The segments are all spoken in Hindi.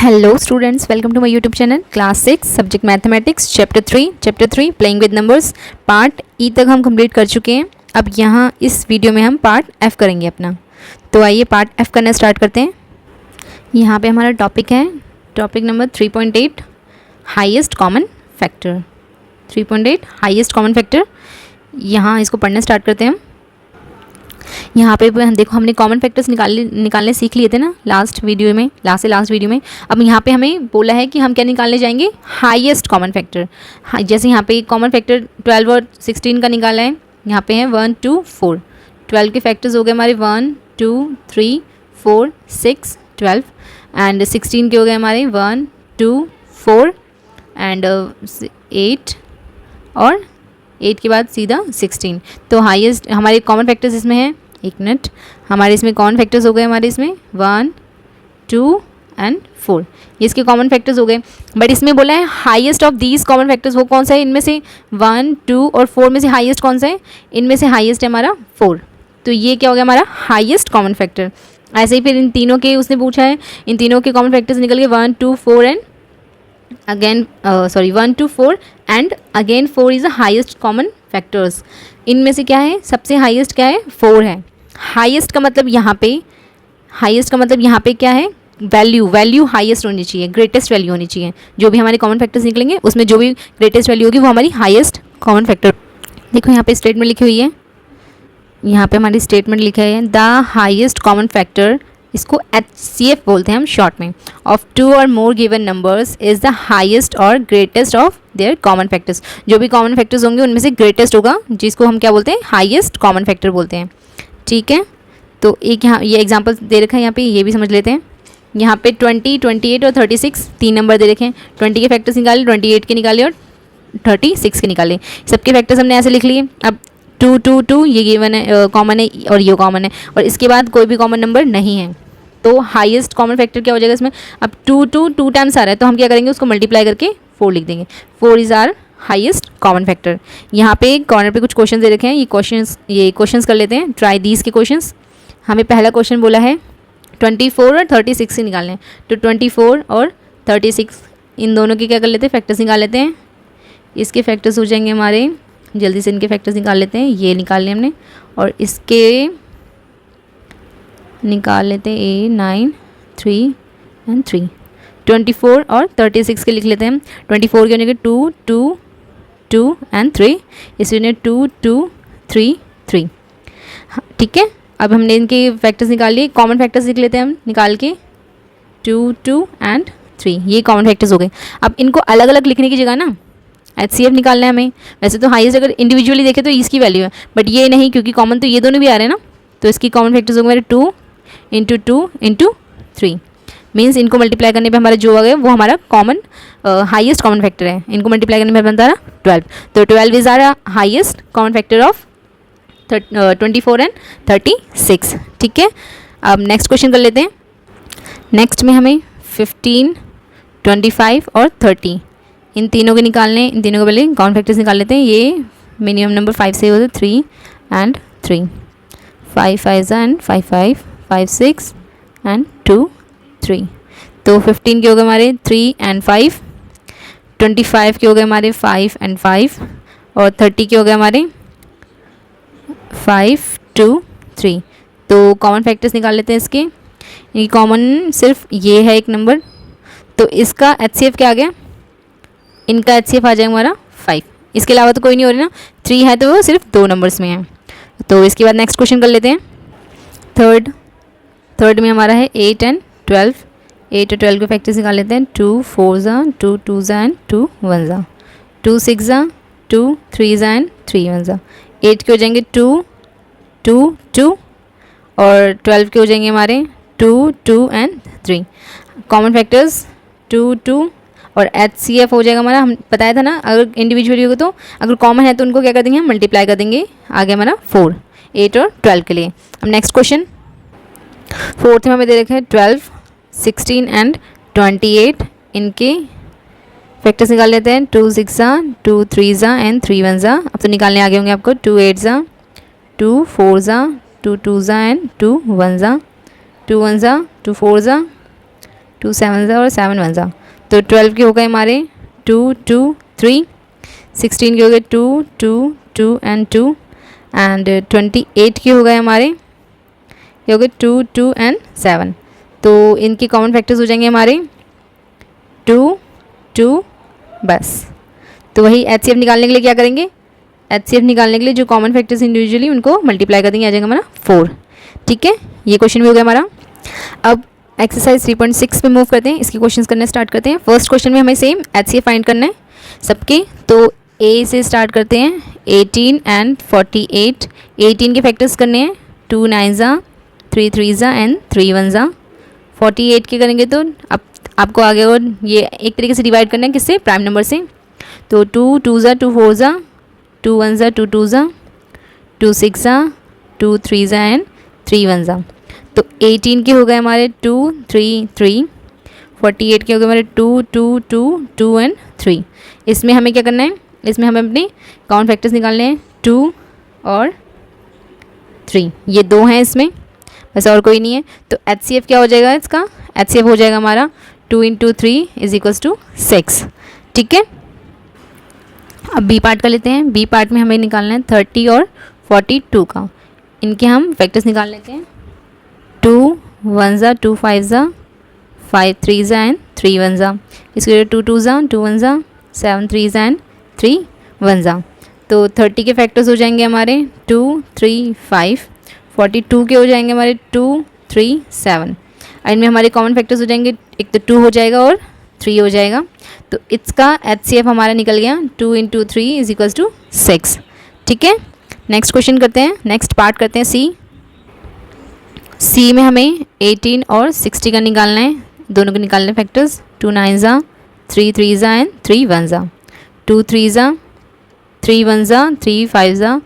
Hello students, welcome to my YouTube channel class 6 subject mathematics chapter 3 playing with numbers part E तक हम कंप्लीट कर चुके हैं। अब यहाँ इस वीडियो में हम पार्ट एफ करेंगे अपना। तो आइए पार्ट एफ करना स्टार्ट करते हैं। यहाँ पे हमारा टॉपिक है topic number 3.8 highest common factor. 3.8 highest common factor, यहाँ इसको पढ़ना स्टार्ट करते हैं हम। यहाँ पे देखो हमने कॉमन फैक्टर्स निकालने सीख लिए थे ना लास्ट वीडियो में, लास्ट वीडियो में। अब यहाँ पे हमें बोला है कि हम क्या निकालने जाएंगे, हाईएस्ट कॉमन फैक्टर। जैसे यहाँ पे कॉमन फैक्टर 12 और 16 का निकाला है, यहाँ पे है 1 2 4। 12 के फैक्टर्स हो गए हमारे 1 2 3 4 6 12 एंड 16 के हो गए हमारे 1 2 4 एंड 8 और 8 के बाद सीधा 16। तो हाईएस्ट हमारे कॉमन फैक्टर्स इसमें है, एक मिनट, हमारे इसमें कॉमन फैक्टर्स हो गए हमारे इसमें 1 2 एंड 4, ये इसके कॉमन फैक्टर्स हो गए। बट इसमें बोला है highest of these common factors, वो कौन सा है इनमें से 1 2 और 4 में से हाईएस्ट कौन सा है, इनमें से हाईएस्ट है हमारा 4। तो ये क्या हो गया हमारा हाईएस्ट कॉमन फैक्टर। ऐसे ही फिर इन तीनों के उसने पूछा है, इन तीनों के कॉमन फैक्टर्स निकल गए 1 2 4 and again 1 2 4 and again 4 is the highest common factors. इनमें से क्या है, सबसे हाईएस्ट क्या है, 4 है। हाईएस्ट का मतलब यहाँ पे क्या है, वैल्यू हाईएस्ट होनी चाहिए, ग्रेटेस्ट वैल्यू होनी चाहिए। जो भी हमारे कॉमन फैक्टर्स निकलेंगे उसमें जो भी ग्रेटेस्ट वैल्यू होगी वो हमारी हाईएस्ट कॉमन फैक्टर। देखो यहाँ पे स्टेटमेंट लिखी हुई है, यहाँ पे हमारी स्टेटमेंट लिखा है द हाईएस्ट कॉमन फैक्टर, इसको HCF बोलते हैं हम शॉर्ट में, ऑफ 2 और more given numbers is the highest और greatest of their common factors. जो भी कॉमन फैक्टर्स होंगे उनमें से ग्रेटेस्ट होगा, जिसको हम क्या बोलते हैं, हाईएस्ट कॉमन फैक्टर बोलते हैं। ठीक है, तो एक यहाँ ये एग्जांपल दे रखा है, यहाँ पे ये भी समझ लेते हैं। यहाँ पे 20 28 और 36 तीन नंबर दे रखे हैं। 20 के फैक्टर्स निकाले, 28 के निकाले और 36 के निकाले। सबके फैक्टर्स हमने ऐसे लिख लिए। अब 2 2 2 ये गिवन है, कॉमन है, और ये कॉमन है, और इसके बाद कोई भी कॉमन नंबर नहीं है। तो हाईएस्ट कॉमन फैक्टर क्या हो जाएगा इसमें, अब 2 2 2 टाइम्स आ रहा है तो हम क्या करेंगे, उसको मल्टीप्लाई करके 4 लिख देंगे। 4 is are highest common factor. यहाँ पे कॉर्नर पे कुछ क्वेश्चन दे रखे हैं, ये क्वेश्चंस कर लेते हैं, ट्राई दीज के क्वेश्चंस। हमें पहला क्वेश्चन बोला है 24 और 36 से निकालने हैं। तो 24 और 36 इन दोनों के क्या कर लेते हैं, फैक्टर्स निकाल लेते हैं। इसके फैक्टर्स हो जाएंगे हमारे, जल्दी से इनके फैक्टर्स निकाल लेते हैं, ये निकाल लिए हमने, और इसके निकाल लेते हैं A 9 3 एंड 3। 24 और 36 के लिख लेते हैं हम। 24 के होने के 2 2 2 एंड 3, इसमें 2 2 3 3। ठीक है, अब हमने इनके फैक्टर्स निकाल लिए। कॉमन फैक्टर्स लिख लेते हैं हम निकाल के, 2 2 एंड 3, ये कॉमन फैक्टर्स हो गए। अब इनको अलग अलग लिखने की जगह ना HCF निकालना है हमें। वैसे तो हाईएस्ट अगर इंडिविजुअली देखें तो इसकी वैल्यू है, बट ये नहीं, क्योंकि कॉमन तो ये दोनों भी आ रहे हैं ना। तो इसकी कॉमन फैक्टर्स हो गए मेरे 2 इंटू 2 इंटू 3, मीन्स इनको मल्टीप्लाई करने पे हमारा जो आ गया वो हमारा कॉमन हाईएस्ट कॉमन फैक्टर है। इनको मल्टीप्लाई करने में बनता है 12। तो 12 is are highest common factor of 24 and 36। ठीक है, अब नेक्स्ट क्वेश्चन कर लेते हैं। नेक्स्ट में हमें 15 25 और 30 इन तीनों के निकालने, इन तीनों के पहले कॉमन फैक्टर्स निकाल लेते हैं। ये मिनिमम नंबर 5 से होते 3 एंड 3, 5 5 एंड 5 5 5 6 एंड 2 3। तो 15 के हो गए हमारे 3 एंड 5, 25 के हो गए हमारे 5 एंड 5, और 30 के हो गए हमारे 5 2 3। तो कॉमन फैक्टर्स निकाल लेते हैं इसके। ये कॉमन सिर्फ ये है एक नंबर, तो इसका HCF क्या आ गया, इनका HCF आ जाएगा हमारा 5। इसके अलावा तो कोई नहीं हो रही ना, 3 है तो वो सिर्फ 2 नंबर्स में है। तो इसके बाद नेक्स्ट क्वेश्चन कर लेते हैं। थर्ड में हमारा है 8 एंड 12। 8 और 12 के फैक्टर्स निकाल लेते हैं। 2 4 2 2 एंड 2 1 2 6 2 3 एंड 3 1। 8 के हो जाएंगे 2 2 2 और 12 के हो जाएंगे हमारे 2 2 एंड 3। कॉमन फैक्टर्स 2 2 और HCF हो जाएगा हमारा, हम बताया था ना, अगर इंडिविजुअली होगा तो अगर कॉमन है तो उनको क्या कर देंगे, मल्टीप्लाई कर देंगे। आ गया हमारा 4 8 और 12 के लिए। अब नेक्स्ट क्वेश्चन, फोर्थ में हमें दे रखा है 12 16 एंड 28, इनके फैक्टर्स निकाल लेते हैं। 2 6 2 3 एंड 3 1। अब तो निकालने आ गए होंगे आपको। 2 8 2 4 2 2 एंड 2 1, 2 1 2 4 2 7 ज़ा और 7 1 ज़ा। तो 12 के हो गए हमारे 2 2 3, 16 के हो गए 2 2 2 एंड 2, एंड 28 के हो गए हमारे, ये हो गए 2 2 एंड 7। तो इनके कॉमन फैक्टर्स हो जाएंगे हमारे 2 2 बस। तो वही HCF निकालने के लिए क्या करेंगे, HCF निकालने के लिए जो कॉमन फैक्टर्स इंडिविजुअली उनको मल्टीप्लाई कर देंगे, आ जाएगा हमारा 4। ठीक है, ये क्वेश्चन भी हो गया हमारा। अब एक्सरसाइज 3.6 पे मूव करते हैं, इसके क्वेश्चंस करने स्टार्ट करते हैं। फर्स्ट क्वेश्चन में हमें सेम HCF फाइंड करना है सबके। तो A से स्टार्ट करते हैं, 18 एंड 48। 18 के फैक्टर्स करने हैं, 2 9 ज़ा, 3 3 ज़ा एंड 3 1 ज़ा। 48 के करेंगे तो अब आपको आगे और ये एक तरीके से डिवाइड करना है, किससे, प्राइम नंबर से। तो 2 2 ज़ा 2 4 ज़ा, 2 1 ज़ा 2 2 ज़ा, 2 6 ज़ा 2 3 ज़ा एंड 3 1 ज़ा। तो 18 के हो गए हमारे 2 3 3, 48 के हो गए हमारे 2 2 2 2 एंड 3। इसमें हमें क्या करना है, इसमें हमें अपने कॉमन फैक्टर्स निकालने हैं, 2 और 3, ये 2 हैं इसमें, बस और कोई नहीं है। तो HCF क्या हो जाएगा इसका, HCF हो जाएगा हमारा 2 × 3 = 6। ठीक है, अब बी पार्ट का लेते हैं। बी पार्ट में हमें निकालना है 30 और 42 का। इनके हम फैक्टर्स निकाल लेते हैं, 2 1 ज़ा 2 5 ज़ा, 5 3 ज़ा एंड 3 1 ज़ा। इसके 2 2 ज़ा 2 1 ज़ा, 7 3 ज़ा एंड 3 1 ज़ा। तो 30 के फैक्टर्स हो जाएंगे हमारे 2 3 5। 42 के हो जाएंगे हमारे 2 3 7। इनमें हमारे कॉमन फैक्टर्स हो जाएंगे, एक तो 2 हो जाएगा और 3 हो जाएगा। तो इसका HCF हमारा निकल गया 2 × 3 = 6। ठीक है, नेक्स्ट क्वेश्चन करते हैं, नेक्स्ट पार्ट करते हैं सी में हमें 18 और 60 का निकालना है, दोनों के निकालने फैक्टर्स। 2 9 ज़ा, 3 3 ज़ा एंड 3 1 ज़ा। 2 3 ज़ा, 3 1 ज़ा, 3 5 ज़ा,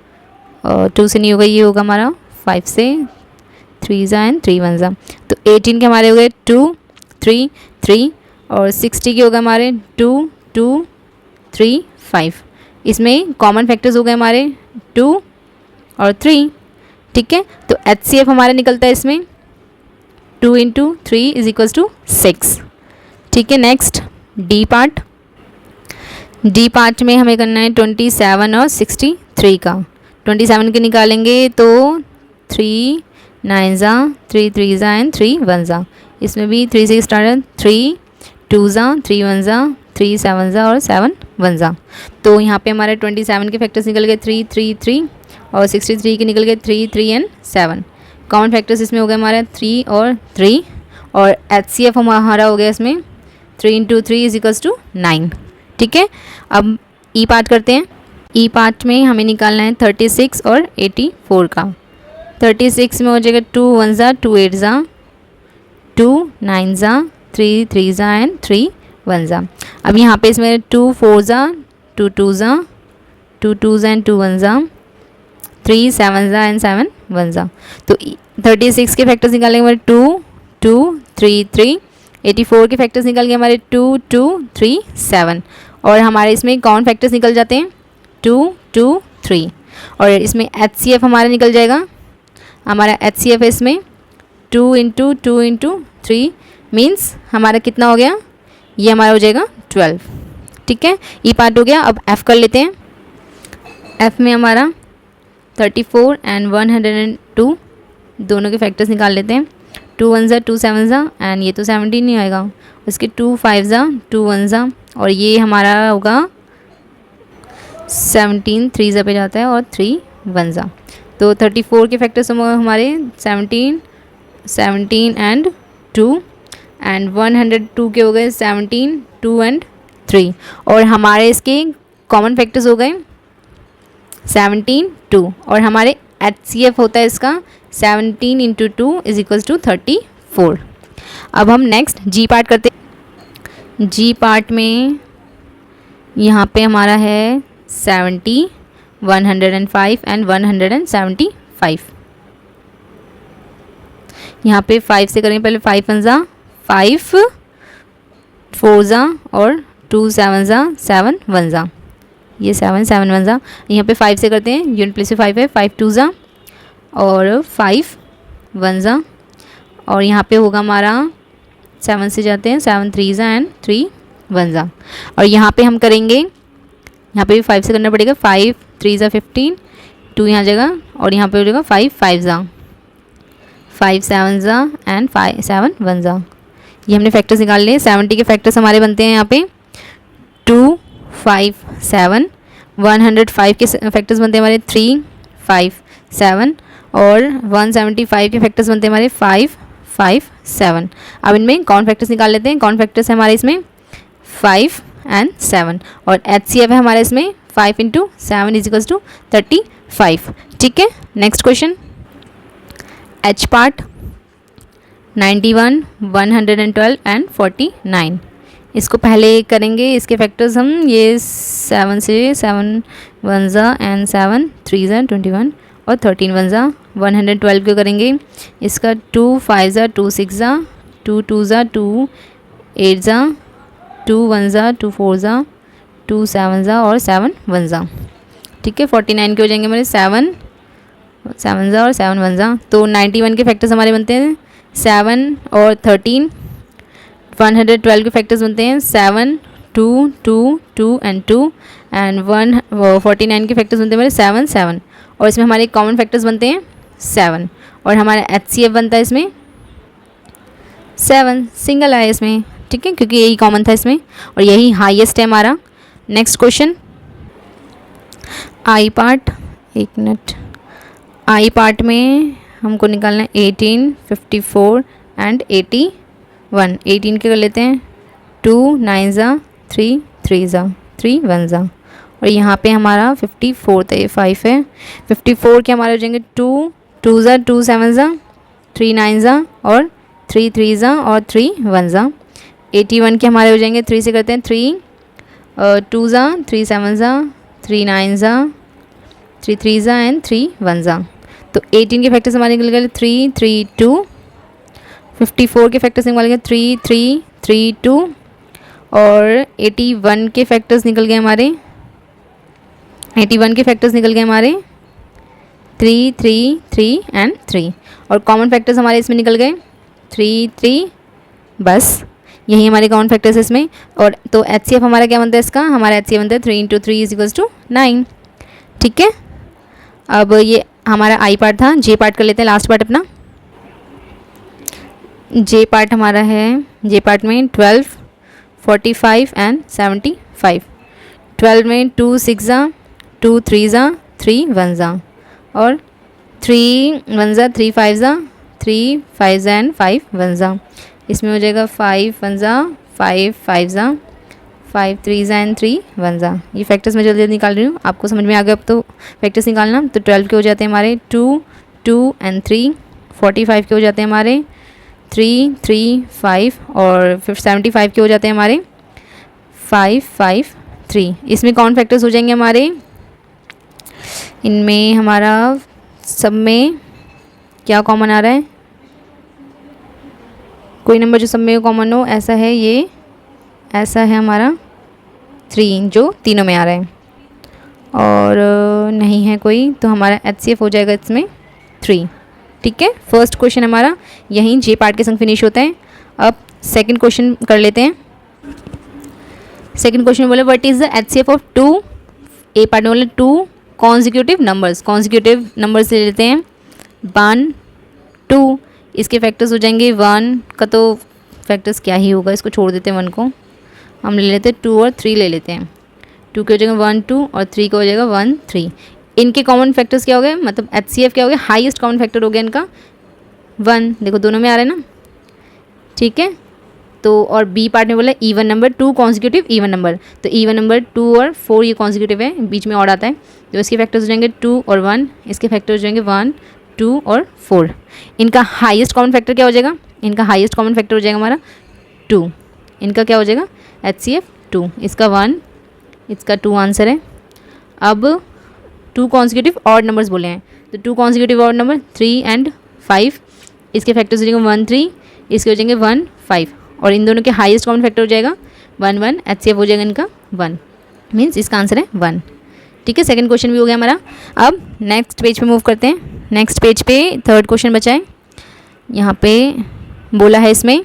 और 2 से नहीं होगा, ये होगा हमारा 5 से 3 ज़ा एंड 3 1 ज़ा। तो 18 के हमारे हो गए 2 3 3, और 60 के हो गए हमारे 2 2 3 5। इसमें कॉमन फैक्टर्स हो गए हमारे 2 और 3। ठीक है, तो HCF हमारा निकलता है इसमें 2 × 3 = 6। ठीक है, next D part. D part में हमें करना है 27 और 63 का। 27 के निकालेंगे तो 3 9 ज़ा, 3 3 ज़ा एंड 3 1 ज़ा। इसमें भी 3 से स्टार्ट है, 3 2 ज़ा, 3 1 ज़ा, 3 7 ज़ा और 7 1 ज़ा। तो यहाँ पे हमारे 27 के फैक्टर्स निकल गए 3 3 3, और 63 के निकल गए 3 3 एंड 7। कॉमन फैक्टर्स इसमें हो गए हमारे 3 और 3, और HCF हमारा हो गया इसमें 3 × 3 = 9। ठीक है, अब ई पार्ट करते हैं। ई पार्ट में हमें निकालना है 36 और 84 का। 36 में हो जाएगा 2 1 ज़ा 2 8 ज़ा, 2 9 ज़ा, 3 3 ज़ा एंड 3 1 ज़ा। अब यहाँ पे इसमें 2 4 ज़ा, 2 2 ज़ा, 2 2 ज़ा एंड 2 1 ज़ा, 3 7 ज़ा एंड 7 1 ज़ा। तो 36 के फैक्टर्स निकालेंगे हमारे 2 2 3 3। 84 के फैक्टर्स निकल गए हमारे 2 2 3 7, और हमारे इसमें कॉमन फैक्टर्स निकल जाते हैं 2 2 3, और इसमें HCF हमारा निकल जाएगा। हमारा HCF है इसमें 2 × 2 × 3 मीन्स हमारा कितना हो गया, ये हमारा हो जाएगा 12। ठीक है, ई पार्ट हो गया। अब F कर लेते हैं। F में हमारा 34 एंड 102, दोनों के फैक्टर्स निकाल लेते हैं। 2 1 ज़ा 2 7 ज़ा, एंड ये तो 17 नहीं आएगा, उसके 2 5 ज़ा 2 1 ज़ा, और ये हमारा होगा 17 3 ज़ा पे जाता है और 3 1 ज़ा। तो 34 के फैक्टर्स हमारे 17 17 एंड 2, एंड 102 के हो गए 17 2 एंड 3, और हमारे इसके कॉमन फैक्टर्स हो गए 17 2, और हमारे HCF होता है इसका 17 × 2 = 34। अब हम नेक्स्ट जी पार्ट करते हैं। जी पार्ट में यहाँ पे हमारा है 70 105 एंड 175। यहाँ पे 5 से करेंगे, पहले 5 1 ज़ा 5, 4 ज़ा और 2 7 ज़ा 7 1 ज़ा, ये 7 7 1 ज़ा। यहाँ पे 5 से करते हैं, यूनिट प्लेस से 5 है, 5 2 ज़ा और 5 1 ज़ा, और यहाँ पे होगा हमारा 7 से जाते हैं, 7 3 एंड 3 1 और यहाँ पे हम करेंगे, यहाँ पे भी 5 से करना पड़ेगा। 5 3 15, 2 यहाँ जगह और यहाँ पे हो जाएगा 5 5 5 7 एंड 5 7 1 ये हमने फैक्टर्स निकाल लिए। 70 के फैक्टर्स हमारे बनते हैं यहाँ पे 2 5 7, 105 के फैक्टर्स बनते हैं हमारे 3 5 7 और 175 के फैक्टर्स बनते हैं हमारे 5 5 7। अब इनमें कॉमन फैक्टर्स निकाल लेते हैं। कॉमन फैक्टर्स है हमारे इसमें 5 एंड 7 और HCF है हमारे इसमें 5 × 7 = 35। ठीक है, next question. H part 91 112 and 49। इसको पहले करेंगे, इसके फैक्टर्स हम ये 7 से 7 1 एंड 7 3 21 और 13 1 112 को करेंगे। इसका 2 5 2 6 2 2 2 8 2 1 2 4 2 7 और 7 1 ठीक है। 49 के हो जाएंगे हमारे 7 7 और 7 1 तो 91 के फैक्टर्स हमारे बनते हैं 7 और 13। 112 के फैक्टर्स बनते हैं 7 2 2 2 एंड 2 एंड 49 के फैक्टर्स बनते हैं हमारे 7 7 और इसमें हमारे कॉमन फैक्टर्स बनते हैं 7 और हमारा HCF बनता है इसमें 7, सिंगल आया इसमें। ठीक है, क्योंकि यही कॉमन था इसमें और यही हाईएस्ट है हमारा। नेक्स्ट क्वेश्चन, आई पार्ट। एक मिनट, आई पार्ट में हमको निकालना है 18 54 एंड 81। 18 के कर लेते हैं 2 9 3 3 3 1 और यहाँ पे हमारा 54 था, ये 5 है। 54 के हमारे हो जाएंगे 2 2 2 7 3 9 और 3 3 और 3 1 81 के हमारे हो जाएंगे 3 से करते हैं 3 2 3 7 3 9 3 3 एंड 3 1 तो 18 के फैक्टर्स हमारे निकल गए 3 3 2। 54 के फैक्टर्स निकल गए 3 3 3 2 और 81 के फैक्टर्स निकल गए हमारे 3 3 3 एंड 3 और कॉमन फैक्टर्स हमारे इसमें निकल गए 3 3 बस यही हमारे कॉमन फैक्टर्स इसमें। और तो HCF हमारा क्या बनता है इसका, हमारा HCF बनता है 3 × 3 = 9। ठीक है, अब ये हमारा आई पार्ट था। जे पार्ट कर लेते हैं, लास्ट पार्ट अपना। जे पार्ट हमारा है, जे पार्ट में 12 45 एंड 75। 12 में 2 6 2 3 3 1 और 3 1 3 5 3 5 एंड 5 1 इसमें हो जाएगा 5 1 5 5 5 3 एंड 3 1 ये फैक्टर्स मैं जल्दी जल्दी निकाल रही हूँ, आपको समझ में आ गया अब तो फैक्टर्स निकालना। तो 12 के हो जाते हैं हमारे 2 2 एंड 3। 45 के हो जाते हैं हमारे 3 3 5 और 75 के हो जाते हैं हमारे 5 5 3। इसमें कौन फैक्टर्स हो जाएंगे हमारे, इनमें हमारा सब में क्या कॉमन आ रहा है, कोई नंबर जो सब में कॉमन हो, ऐसा है ये, ऐसा है हमारा 3 जो तीनों में आ रहा है और नहीं है कोई, तो हमारा HCF हो जाएगा इसमें 3। ठीक है, फर्स्ट क्वेश्चन हमारा यहीं जे पार्ट के संग फिनिश होता है। अब सेकंड क्वेश्चन कर लेते हैं। सेकंड क्वेश्चन बोले what is the HCF of 2, A part में बोले 2 कॉन्जिक्यूटिव नंबर्स। कॉन्जिक्यूटिव नंबर्स ले लेते हैं 1 2, इसके फैक्टर्स हो जाएंगे 1 का, तो फैक्टर्स क्या ही होगा, इसको छोड़ देते हैं 1 को, हम ले लेते हैं 2 और 3 ले लेते हैं। 2 के हो जाएगा 1 2 और 3 का हो जाएगा 1 3। इनके कॉमन फैक्टर्स क्या हो गए, मतलब HCF क्या हो गया, हाईएस्ट कॉमन फैक्टर हो गया इनका 1, देखो दोनों में आ रहा है ना। ठीक है, तो और बी पार्ट में बोला even number 2 consecutive even number, तो इवन नंबर 2 और 4 ये कॉन्जिक्यूटिव है, बीच में ऑड आता है, तो इसके फैक्टर्स हो जाएंगे 2 और 1, इसके फैक्टर्स हो जाएंगे 1 2 और 4। इनका हाईएस्ट कॉमन फैक्टर क्या हो जाएगा, इनका हाईएस्ट कॉमन फैक्टर हो जाएगा हमारा 2, इनका क्या हो जाएगा HCF 2, इसका 1, इसका 2 आंसर है। अब 2 कॉन्जिक्यूटिव ऑड नंबर्स बोले हैं, तो 2 कॉन्जिक्यूटिव ऑड नंबर 3 एंड 5, इसके फैक्टर्स हो जाएंगे 1 3, इसके हो जाएंगे 1 5 और इन दोनों के हाईएस्ट कॉमन फैक्टर हो जाएगा 1 1, HCF हो जाएगा इनका 1, मीन्स इसका आंसर है 1। ठीक है, सेकंड क्वेश्चन भी हो गया हमारा। अब नेक्स्ट पेज पे मूव करते हैं। नेक्स्ट पेज पे थर्ड क्वेश्चन बचा है, यहाँ पे बोला है इसमें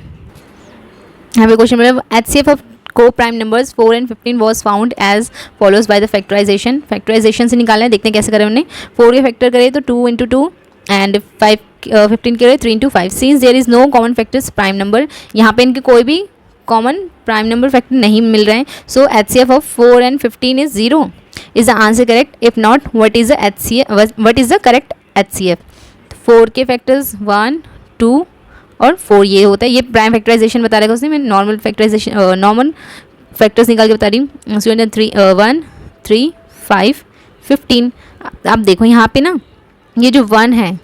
यहाँ पे क्वेश्चन में HCF ऑफ को prime numbers 4 and 15 was found as follows by the factorization. Factorization से निकालना है, देखते हैं कैसे करें उन्हें। 4 के फैक्टर करें तो 2 × 2 एंड 15 करें 3 × 5। Since there is no common factors prime number, यहाँ पे इनके कोई भी कॉमन प्राइम नंबर फैक्टर नहीं मिल रहे हैं। सो HCF of 4 and 15 is 0। Is the answer correct? If not, what is the correct HCF? 4 के फैक्टर्स 1, 2 और 4 ये होता है। ये प्राइम फैक्टराइजेशन बता रहेगा उसने, मैं नॉर्मल फैक्टराइजेशन नॉर्मल फैक्टर्स निकाल के बता रही हूँ। 1, 3, 5, 15। आप देखो यहाँ पे ना, ये जो 1 है,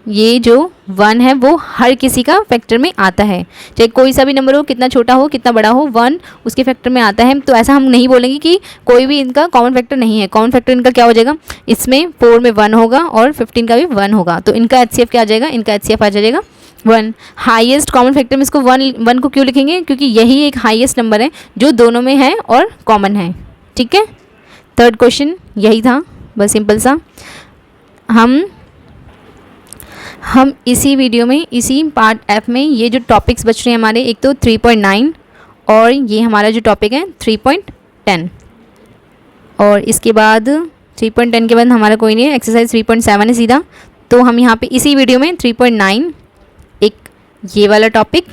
ये जो 1 है वो हर किसी का फैक्टर में आता है, चाहे कोई सा भी नंबर हो, कितना छोटा हो कितना बड़ा हो, 1 उसके फैक्टर में आता है। तो ऐसा हम नहीं बोलेंगे कि कोई भी इनका कॉमन फैक्टर नहीं है। कॉमन फैक्टर इनका क्या हो जाएगा, इसमें 4 में 1 होगा और 15 का भी 1 होगा, तो इनका HCF क्या आ जाएगा, इनका HCF आ जाएगा 1। हाईएस्ट कॉमन फैक्टर में इसको 1 को क्यों लिखेंगे, क्योंकि यही एक हाईएस्ट नंबर है जो दोनों में है और कॉमन है। ठीक है, थर्ड क्वेश्चन यही था, बस सिंपल सा। हम इसी वीडियो में, इसी पार्ट F में ये जो टॉपिक्स बच रहे हैं हमारे, एक तो 3.9 और ये हमारा जो टॉपिक है 3.10, और इसके बाद 3.10 के बाद हमारा कोई नहीं है, एक्सरसाइज 3.7 है सीधा। तो हम यहाँ पे इसी वीडियो में 3.9 एक ये वाला टॉपिक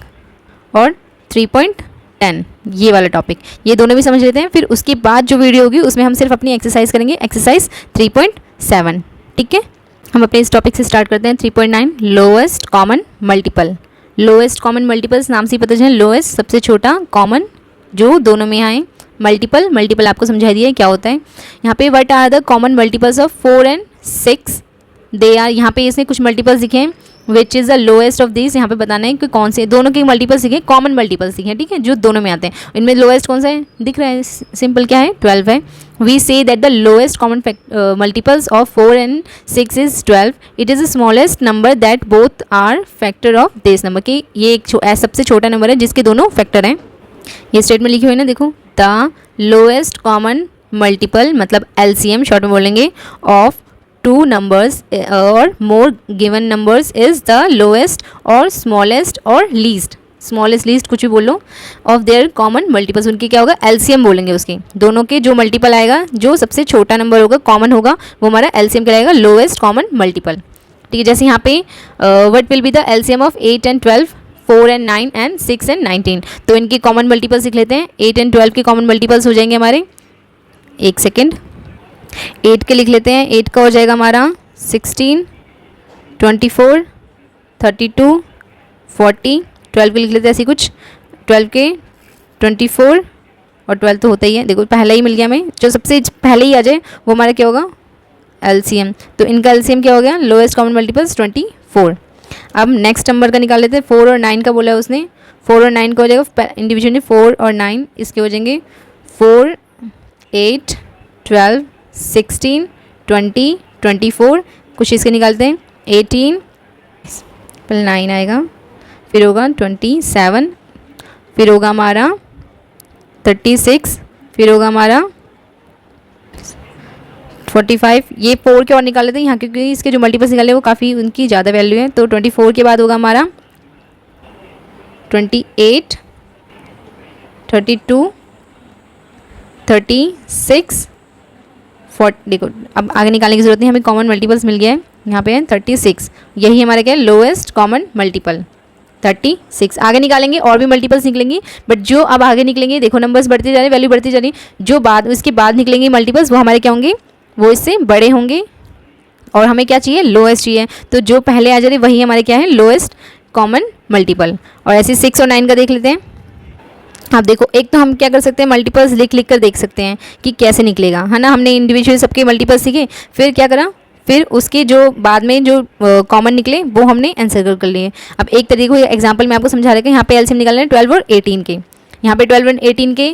और 3.10 ये वाला टॉपिक, ये दोनों भी समझ लेते हैं। फिर उसके बाद जो वीडियो होगी उसमें हम सिर्फ अपनी एक्सरसाइज करेंगे, एक्सरसाइज 3.7। ठीक है, हम अपने इस टॉपिक से स्टार्ट करते हैं। 3.9 lowest common multiple. Lowest common multiples नाम से ही पता चले, लोएस्ट सबसे छोटा, कॉमन जो दोनों में आए, मल्टीपल आपको समझा दिया है क्या होता है। यहाँ पे what are the common multiples of 4 and 6? They are, यहाँ पे इसने कुछ मल्टीपल्स दिखे हैं, which is the lowest of this, यहाँ पे बताना है कि कौन से दोनों के मल्टीपल्स दिखे, कॉमन मल्टीपल्स दिखे, ठीक है, जो दोनों में आते हैं। इनमें लोएस्ट कौन सा है दिख रहा है, सिंपल क्या है, 12 है। We say that the lowest common multiples of 4 and 6 is 12। It is the smallest number that both are factor of this number, कि ये एक सबसे छोटा नंबर है जिसके दोनों फैक्टर हैं। ये स्टेटमेंट लिखी हुई है ना, देखो, द लोएस्ट कॉमन मल्टीपल मतलब LCM शॉर्ट में बोलेंगे of 2 numbers or more given numbers is the lowest or smallest or least, smallest least कुछ भी बोलो, ऑफ देयर कॉमन मल्टीपल्स, उनकी क्या होगा, LCM बोलेंगे उसके, दोनों के जो मल्टीपल आएगा, जो सबसे छोटा नंबर होगा, कॉमन होगा, वो हमारा LCM कहलाएगा, लोएस्ट कॉमन मल्टीपल। ठीक है, जैसे यहाँ पे what will be the LCM of 8 and 12, 4 and 9 and 6 and 19। तो इनके कॉमन मल्टीपल्स लिख लेते हैं। 8 and 12 के कॉमन मल्टीपल्स हो जाएंगे हमारे, एक सेकेंड, 8 के लिख लेते हैं। 8 का हो जाएगा हमारा 16, 24, 32, 40। 12 के लिख लेते हैं ऐसी कुछ, 12 के 24 और 12 तो होता ही है, देखो पहला ही मिल गया हमें, जो सबसे पहले ही आ जाए वो हमारा क्या होगा, LCM। तो इनका LCM क्या हो गया, लोएस्ट कॉमन मल्टीपल्स 24। अब नेक्स्ट नंबर का निकाल लेते हैं। 4 और 9 का बोला है उसने, 4 और 9 का हो जाएगा इंडिविजुअली, 4 और 9 इसके हो जाएंगे 4, 8, 12, 16, 20, 24। कुछ इसके निकालते हैं, 18 पहले 9 आएगा, फिर होगा 27, फिर होगा हमारा 36, फिर होगा हमारा 45। ये 4 के और निकाल लेते हैं यहाँ, क्योंकि इसके जो मल्टीपल्स निकाले वो काफ़ी उनकी ज़्यादा वैल्यू है। तो 24 के बाद होगा हमारा 28, 32, 36, 40। देखो अब आगे निकालने की जरूरत नहीं, हमें कॉमन मल्टीपल्स मिल गया है, यहाँ पे है 36, यही हमारा क्या है, लोएस्ट कॉमन मल्टीपल 36। आगे निकालेंगे और भी मल्टीपल्स निकलेंगी, बट जो अब आगे निकलेंगे, देखो नंबर्स बढ़ते जा रहे हैं, वैल्यू बढ़ती जा रही है, जो बाद इसके बाद निकलेंगे मल्टीपल्स वो हमारे क्या होंगे, वो इससे बड़े होंगे, और हमें क्या चाहिए, लोएस्ट चाहिए। तो जो पहले आ जा रहे वही हमारे क्या है, लोएस्ट कॉमन मल्टीपल। और ऐसे 6 और 9 का देख लेते हैं। आप देखो, एक तो हम क्या कर सकते हैं, मल्टीपल्स लिख लिख कर देख सकते हैं कि कैसे निकलेगा, है ना। हमने इंडिविजुअल सबके मल्टीपल्स सीखे, फिर क्या करा, फिर उसके जो बाद में जो कॉमन निकले वो हमने आंसर कर लिए। अब एक तरीके को एग्जांपल मैं आपको समझा रहा है, यहाँ पे LCM निकालना है 12 और 18 के। यहाँ पे 12 और 18 के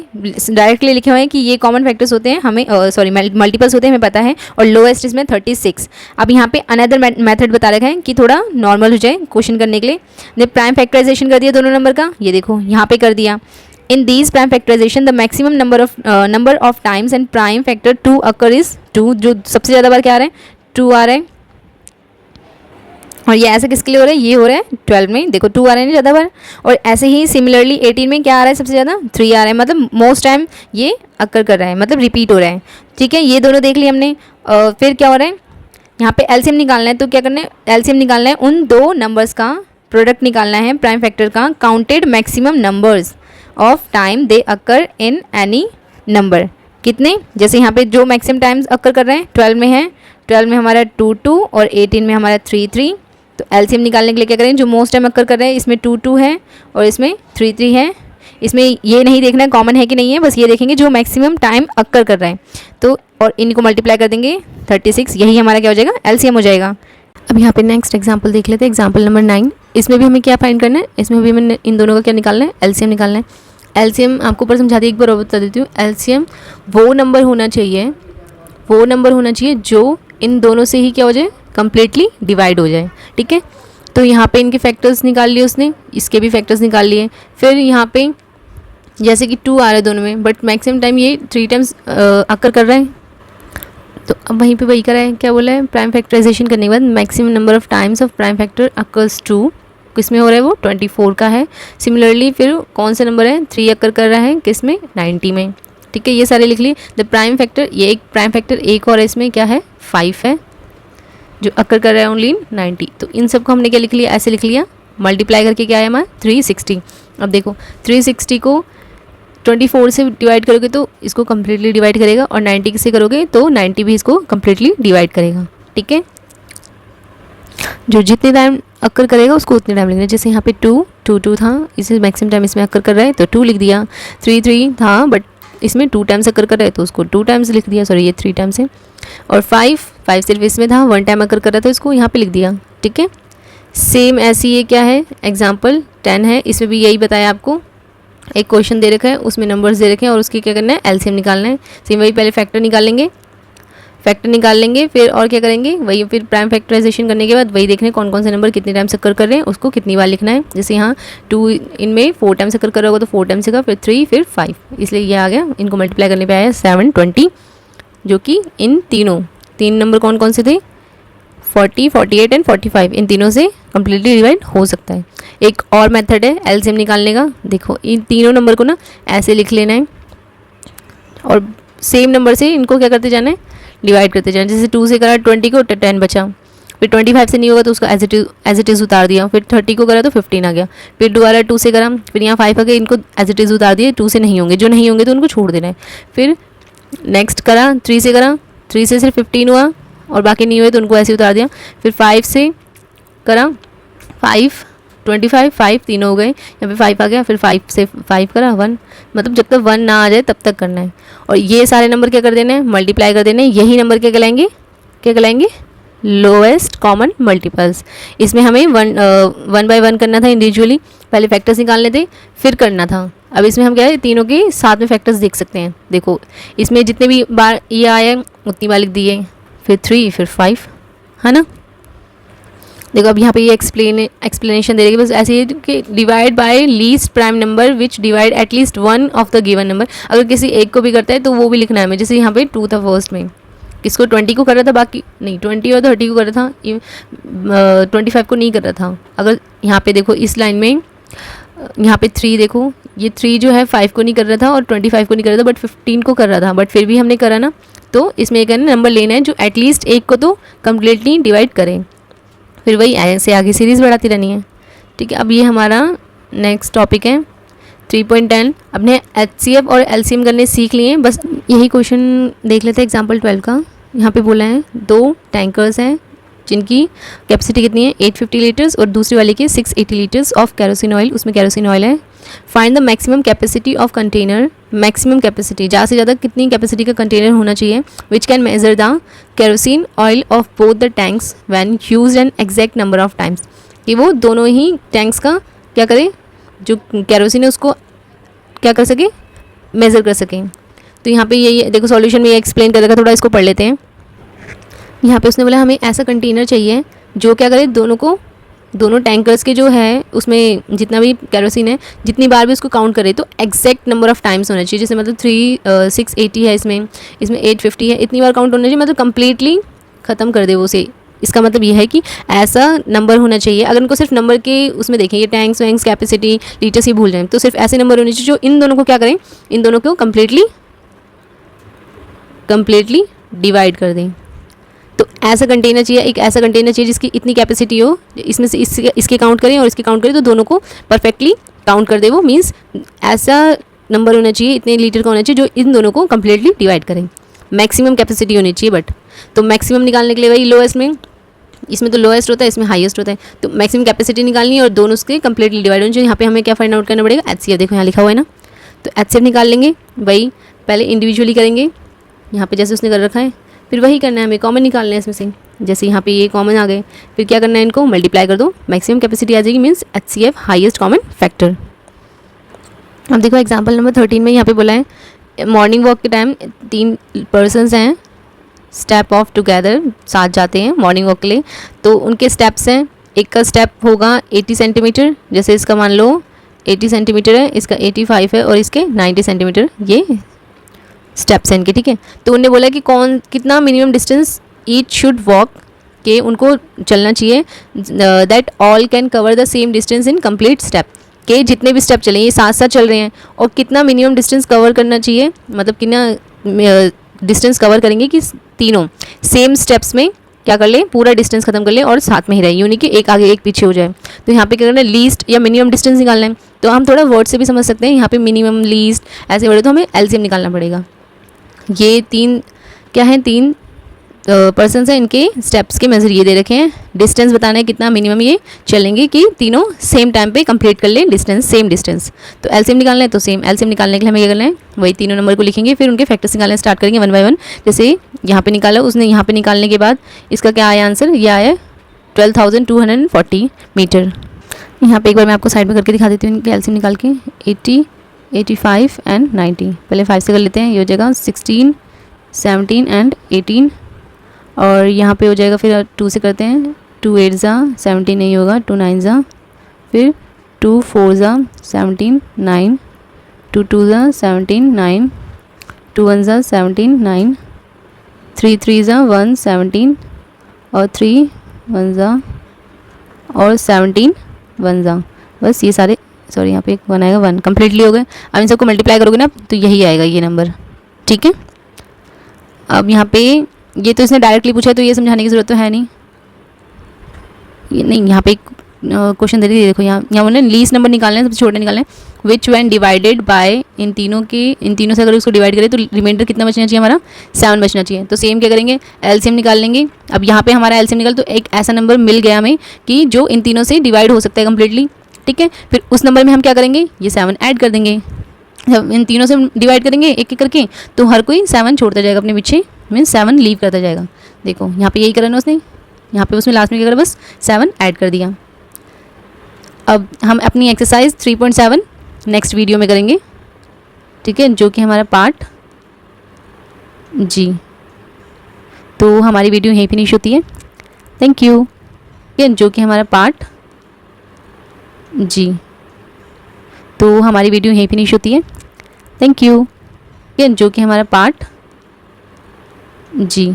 डायरेक्टली लिखे हुए हैं कि ये कॉमन फैक्टर्स होते हैं, हमें सॉरी मल्टीपल्स होते हैं, हमें पता है, और लोएस्ट इसमें 36। अब यहाँ पे अनदर मेथड बता रखा है कि थोड़ा नॉर्मल हो जाए क्वेश्चन करने के लिए। ने प्राइम फैक्टराइजेशन कर दिया दोनों नंबर का, ये देखो यहाँ पे कर दिया। In these prime factorization, the maximum number of times and prime factor 2 occur is 2। जो सबसे ज़्यादा बार क्या आ रहा है, 2 आ रहा है। और ये ऐसे किसके लिए हो रहा है, ये हो रहा है 12 में, देखो 2 आ रहे हैं ज़्यादा बार। और ऐसे ही सिमिलरली 18 में क्या आ रहा है सबसे ज़्यादा, 3 आ रहा है, मतलब मोस्ट टाइम ये अकर कर रहा है, मतलब रिपीट हो रहा है। ठीक है, ये दोनों देख लिए हमने। फिर क्या हो रहा है, यहाँ पे एलसीएम निकालना है, तो क्या करना है, एलसीएम निकालना है, उन दो नंबर्स का प्रोडक्ट निकालना है प्राइम फैक्टर का, counted maximum numbers of time they occur in any number. कितने, जैसे यहाँ पे जो मैक्सिमम टाइम्स अकर कर रहे हैं 12 में है, 12 में हमारा 2 2 और 18 में हमारा 3 3। तो एलसीएम निकालने के लिए क्या करें, जो मोस्ट टाइम अकर कर रहे हैं इसमें 2 2 है और इसमें 3 3 है। इसमें ये नहीं देखना है कॉमन है कि नहीं है, बस ये देखेंगे जो मैक्सिमम टाइम अकर कर रहे हैं। तो और इनको मल्टीप्लाई कर देंगे 36, यही हमारा क्या हो जाएगा, एलसीएम हो जाएगा। अब यहाँ पे नेक्स्ट एग्जांपल देख लेते हैं, एग्जांपल नंबर 9। इसमें भी हमें क्या फाइंड करना है, इसमें भी हमें इन दोनों का क्या निकालना है, एलसीएम निकालना है। एलसीएम आपको ऊपर समझा दी, एक बार और बता देती हूँ। एलसीएम वो नंबर होना चाहिए, वो नंबर होना चाहिए जो इन दोनों से ही क्या हो जाए, कंप्लीटली डिवाइड हो जाए। ठीक है, तो यहाँ पे इनके फैक्टर्स निकाल लिए उसने, इसके भी फैक्टर्स निकाल लिए। फिर यहाँ पे जैसे कि 2 आ रहा है दोनों में, बट मैक्सिमम टाइम ये 3 टाइम्स अकर कर रहा है। तो अब वहीं पे वही करा है, क्या बोला है, प्राइम फैक्टराइजेशन करने के बाद maximum number of times of prime factor occurs 2, किस में हो रहा है, वो 24 का है। सिमिलरली फिर कौन सा नंबर है, 3 अकर कर रहा है, किस में, 90 में। ठीक है, ये सारे लिख लिए। द प्राइम फैक्टर, ये एक प्राइम फैक्टर एक और इसमें क्या है, 5 है, जो अकर कर रहा है ओनली इन 90। तो इन सब को हमने क्या लिख लिया, ऐसे लिख लिया, मल्टीप्लाई करके क्या है हमारा 360। अब देखो 360 को 24 से डिवाइड करोगे तो इसको कम्प्लीटली डिवाइड करेगा, और 90 से करोगे तो 90 भी इसको कम्प्लीटली डिवाइड करेगा। ठीक है, जो जितने टाइम अकर करेगा उसको उतने टाइम लिखना। जैसे यहाँ पे 2 2 2 था, इसे मैक्सिमम टाइम इसमें अकर कर रहा है तो 2 लिख दिया। 3 3 था बट इसमें 2 टाइम्स अकर कर रहा है तो उसको 2 टाइम्स लिख दिया, सॉरी ये 3 टाइम्स है। और 5 सिर्फ इसमें था, 1 टाइम अकर कर रहा था, इसको यहाँ पे लिख दिया। ठीक है, सेम ऐसी ये क्या है, एग्जाम्पल 10 है, इसमें भी यही बताया आपको। एक क्वेश्चन दे रखा है, उसमें नंबर्स दे रखे हैं और उसकी क्या करना है, एलसीएम निकालना है। सेम वही, पहले फैक्टर निकाल लेंगे, फिर और क्या करेंगे, वही फिर प्राइम फैक्टराइजेशन करने के बाद वही देखने कौन कौन से नंबर कितने टाइम से कर रहे हैं, उसको कितनी बार लिखना है। जैसे यहाँ 2 इनमें 4 टाइम से कर रहा होगा तो 4 टाइम से का, फिर 3 फिर 5, इसलिए ये आ गया। इनको मल्टीप्लाई करने पे आया 720, जो कि इन तीन नंबर कौन कौन से थे, 40 48 एंड 45, इन तीनों से कम्प्लीटली डिवाइड हो सकता है। एक और मेथड है एलसीएम निकालने का, देखो इन तीनों नंबर को ना ऐसे लिख लेना है और सेम नंबर से इनको क्या करते जाना है, डिवाइड करते जाना। जैसे 2 से करा 20 को, 10 बचा। फिर 25 से नहीं होगा तो उसको एज इट इज़ उतार दिया। फिर 30 को करा तो 15 आ गया। फिर दोबारा 2 से करा, फिर यहाँ 5 आ गया, इनको एज इट इज़ उतार दिए, 2 से नहीं होंगे, जो नहीं होंगे तो उनको छोड़ देना है। फिर नेक्स्ट करा 3 से करा, 3 से सिर्फ 15 हुआ और बाकी नहीं हुए तो उनको ऐसे उतार दिया। फिर 5 से करा, 5 25 5 तीनों हो गए, यहाँ पे 5 आ गया। फिर 5 से 5 करा 1, मतलब जब तक 1 ना आ जाए तब तक करना है। और ये सारे नंबर क्या कर देने हैं, मल्टीप्लाई कर देने हैं। यही नंबर क्या कहलाएंगे, लोएस्ट कॉमन मल्टीपल्स। इसमें हमें 1 बाय 1 करना था इंडिविजुअली, पहले फैक्टर्स निकालने थे फिर करना था। अब इसमें हम क्या है, तीनों के साथ में फैक्टर्स देख सकते हैं। देखो इसमें जितने भी बार ये आया उतनी बार लिख दिए, फिर 3 फिर 5, है ना। देखो अब यहाँ पे ये एक्सप्लेनेशन दे देगी, बस ऐसे ही कि divide by least prime number which divide at least 1 of the given number. अगर किसी एक को भी करता है तो वो भी लिखना है हमें। जैसे यहाँ पे 2 था फर्स्ट में, किसको 20 को कर रहा था, बाकी नहीं 20 और 30 को कर रहा था, 25 को नहीं कर रहा था। अगर यहाँ पे देखो इस लाइन में यहाँ पे 3 देखो, ये 3 जो है 5 को नहीं कर रहा था और 25 को नहीं कर रहा था, बट 15 को कर रहा था, बट फिर भी हमने करा ना। तो इसमें एक नंबर लेना है जो एटलीस्ट एक को तो कम्प्लीटली डिवाइड करें, फिर वही ऐसे आगे सीरीज़ बढ़ाती रहनी है। ठीक है, अब ये हमारा नेक्स्ट टॉपिक है 3.10। अपने HCF और LCM करने सीख लिए, बस यही क्वेश्चन देख लेते हैं एग्जाम्पल 12 का। यहाँ पे बोला है 2 टैंकर्स हैं जिनकी कैपेसिटी कितनी है 850 लीटर्स और दूसरी वाले की 680 लीटर्स ऑफ कैरोसिन ऑयल, उसमें कैरोसिन ऑयल है। Find the maximum capacity of container, maximum capacity ज़्यादा से ज़्यादा कितनी कैपेसिटी का कंटेनर होना चाहिए, which can measure the kerosene oil of both the tanks when used an exact number of times, कि वो दोनों ही टैंक्स का क्या करें, जो कैरोसिन है उसको क्या कर सके, मेज़र कर सकें। तो यहाँ पे ये देखो सॉल्यूशन में ये एक्सप्लेन कर रखा, थोड़ा इसको पढ़ लेते हैं। यहाँ पे उसने बोला हमें ऐसा कंटेनर चाहिए जो क्या करे, दोनों टैंकर्स के जो है उसमें जितना भी कैरोसिन है जितनी बार भी उसको काउंट करे तो एग्जैक्ट नंबर ऑफ टाइम्स होना चाहिए। जैसे मतलब 680 है, इसमें 850 है, इतनी बार काउंट होना चाहिए, मतलब कम्प्लीटली ख़त्म कर दे वो उसे इसका मतलब ये है कि ऐसा नंबर होना चाहिए। अगर उनको सिर्फ नंबर के उसमें देखें, ये टैंक्स वैंक्स कैपेसिटी लीटर्स ये भूल जाएं, तो सिर्फ ऐसे नंबर होने चाहिए जो इन दोनों को क्या करें, इन दोनों को कम्प्लीटली डिवाइड कर दें। तो ऐसा कंटेनर चाहिए, एक ऐसा कंटेनर चाहिए जिसकी इतनी कैपेसिटी हो, इसमें से इसके काउंट करें और इसके काउंट करें तो दोनों को परफेक्टली काउंट कर दे। वो मीन्स ऐसा नंबर होना चाहिए, इतने लीटर का होना चाहिए जो इन दोनों को कम्प्लीटली डिवाइड करें। मैक्सिमम कैपेसिटी होनी चाहिए बट, तो मैक्सिमम निकालने के लिए वही लोएस्ट में, इसमें तो लोएस्ट होता है, इसमें हाईएस्ट होता है, तो मैक्सिमम कैपेसिटी निकालनी है और दोनों उसके कम्प्लीटली डिवाइड होने चाहिए। यहाँ पे हमें क्या फाइंड आउट करना पड़ेगा, HCF। देखो यहाँ लिखा हुआ है ना, तो HCF निकाल लेंगे। वही पहले इंडिविजुअली करेंगे, यहाँ पे जैसे उसने कर रखा है, फिर वही करना है हमें, कॉमन निकालना है इसमें से। जैसे यहाँ पे ये कॉमन आ गए, फिर क्या करना है, इनको मल्टीप्लाई कर दो, मैक्सिमम कैपेसिटी आ जाएगी, means HCF highest common factor. अब देखो एग्जांपल नंबर 13 में यहाँ पे बोला है मॉर्निंग वॉक के टाइम 3 पर्सन्स हैं, स्टेप ऑफ टुगेदर, साथ जाते हैं मॉर्निंग वॉक के लिए। तो उनके स्टेप्स हैं, एक का स्टेप होगा 80 सेंटीमीटर, जैसे इसका मान लो 80 सेंटीमीटर है, इसका 85 है और इसके 90 सेंटीमीटर ये स्टेप्स हैं इनके, ठीक है। तो उन्होंने बोला कि कितना minimum distance each should walk, के उनको चलना चाहिए, that all can cover the same distance in complete step, के जितने भी स्टेप चले ये साथ साथ चल रहे हैं और कितना मिनिमम डिस्टेंस कवर करना चाहिए, मतलब कितना डिस्टेंस कवर करेंगे कि तीनों सेम स्टेप्स में क्या कर ले, पूरा डिस्टेंस खत्म कर ले और साथ में ही रहे, यूँ नहीं कि एक आगे एक पीछे हो जाए। तो यहाँ पे क्या करना है, लीस्ट या मिनिमम डिस्टेंस निकालना है। तो हम थोड़ा वर्ड से भी समझ सकते हैं, यहाँ पे मिनिमम लीस्ट ऐसे वर्ड, तो हमें LCM निकालना पड़ेगा। ये 3 क्या है, 3 पर्सन्स हैं, इनके स्टेप्स के मेजर ये दे रखे हैं, डिस्टेंस बताना है कितना मिनिमम ये चलेंगे कि तीनों सेम टाइम पे कंप्लीट कर लें डिस्टेंस, सेम डिस्टेंस। तो LCM निकालना है, तो सेम LCM निकालने के लिए हमें क्या करना है, वही तीनों नंबर को लिखेंगे, फिर उनके फैक्टर्स निकालना स्टार्ट करेंगे 1 बाय 1। जैसे यहाँ पे निकाला उसने, यहाँ पे निकालने के बाद इसका क्या आया आंसर, ये आया 12,240 मीटर। यहाँ पे एक बार मैं आपको साइड में करके दिखा देती हूँ इनके LCM निकाल के, 80, 85 एंड 90। पहले 5 से कर लेते हैं, ये हो जाएगा 16, 17 एंड 18। और यहाँ पे हो जाएगा, फिर 2 से करते हैं, 2 8 ज़ा 17 नहीं होगा, 2 9 ज़ा, फिर 2 4 ज़ा 17 9, 2 2 ज़ा 17 9, 2 1 ज़ा 17 9, 3 3 ज़ा 1 17 और 3 1 ज़ा और 17 1 ज़ा। बस ये सारे, सॉरी यहाँ पे एक 1 आएगा, 1 कम्प्लीटली हो गए। अब इन सबको मल्टीप्लाई करोगे ना तो यही आएगा ये नंबर, ठीक है। अब यहाँ पे ये तो इसने डायरेक्टली पूछा है तो ये समझाने की ज़रूरत तो है नहीं, ये नहीं, यहाँ पे एक क्वेश्चन दे रही, देखो यहाँ बोले लीस्ट नंबर निकालना है, सबसे छोटा निकालना है, विच व्हेन डिवाइडेड बाय, इन तीनों से अगर उसको डिवाइड करें तो रिमाइंडर कितना बचना चाहिए, हमारा 7 बचना चाहिए। तो सेम क्या करेंगे, LCM निकाल लेंगे। अब यहाँ पे हमारा LCM निकाल, तो एक ऐसा नंबर मिल गया हमें कि जो इन तीनों से डिवाइड हो सकता है कम्प्लीटली, ठीक है। फिर उस नंबर में हम क्या करेंगे, ये 7 ऐड कर देंगे। जब इन तीनों से डिवाइड करेंगे एक एक करके तो हर कोई 7 छोड़ता जाएगा अपने पीछे, मीन्स 7 लीव करता जाएगा। देखो यहाँ पे यही करा ना उसने, यहाँ पे उसमें लास्ट में क्या करा, बस 7 ऐड कर दिया। अब हम अपनी एक्सरसाइज 3.7 नेक्स्ट वीडियो में करेंगे, ठीक है, जो कि हमारा पार्ट जी। तो हमारी वीडियो यहीं फिनिश होती है, थैंक यू। जो कि हमारा पार्ट जी, तो हमारी वीडियो यहीं फिनिश होती है, थैंक यू। जो कि हमारा पार्ट जी,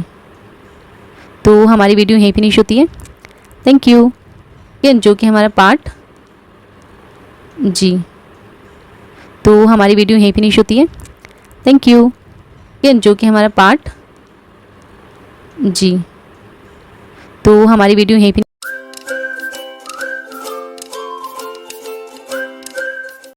तो हमारी वीडियो यहीं फिनिश होती है, थैंक यू। जो कि हमारा पार्ट जी, तो हमारी वीडियो यहीं फिनिश होती है, थैंक यू। जो कि हमारा पार्ट जी, तो हमारी वीडियो यहीं